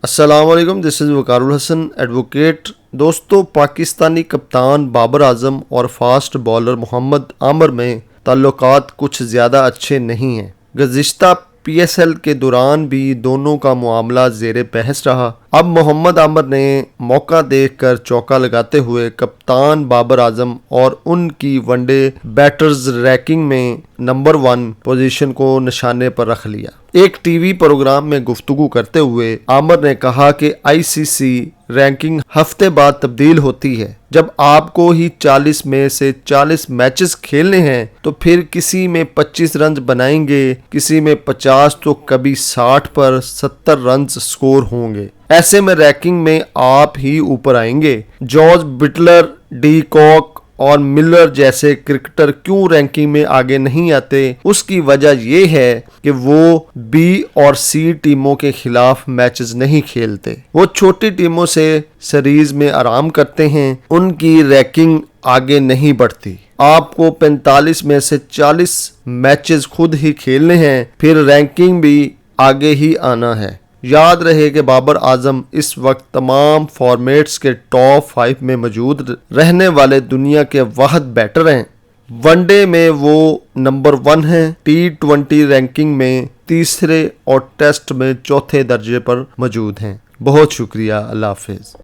अस्सलाम वालेकुम, this is Waqarul Hasan advocate. दोस्तों, पाकिस्तानी कप्तान बाबर आजम और फास्ट बॉलर मोहम्मद आमिर में ताल्लुकात कुछ ज़्यादा अच्छे नहीं हैं। गुज़िश्ता PSL के दौरान भी दोनों का मामला ज़ेरे बहस रहा। अब मोहम्मद आमिर ने मौका देखकर चौका लगाते हुए कप्तान बाबर आजम और उनकी वनडे बैटर्स रैंकिंग में नंबर 1 पोजीशन को निशाने पर रख लिया। एक टीवी प्रोग्राम में गुफ्तगू करते हुए आमिर ने कहा कि ICC रैंकिंग हफ्ते बाद तब्दील होती है। जब आपको ही 40 में से 40 मैचेस खेलने हैं तो फिर किसी में 25 रन बनाएंगे, किसी में 50 तो कभी 60 पर 70 रन स्कोर होंगे। ऐसे में रैंकिंग में आप ही ऊपर आएंगे। जॉर्ज बिटलर, डी कॉक और मिलर जैसे क्रिकेटर क्यों रैंकिंग में आगे नहीं आते? उसकी वजह यह है कि वो B और C टीमों के खिलाफ मैचेस नहीं खेलते। वो छोटी टीमों से सीरीज में आराम करते हैं, उनकी रैंकिंग आगे नहीं बढ़ती। आपको 45 में से 40 मैचेस खुद ही खेलने हैं, फिर रैंकिंग भी आगे ही आना है। याद रहे कि बाबर आजम इस वक्त तमाम फॉर्मेट्स के टॉप 5 में मौजूद रहने वाले दुनिया के वाहिद बैटर हैं। वनडे में वो नंबर 1 हैं, T20 रैंकिंग में तीसरे और टेस्ट में चौथे दर्जे पर मौजूद हैं। बहुत शुक्रिया। अल्लाह हाफिज़।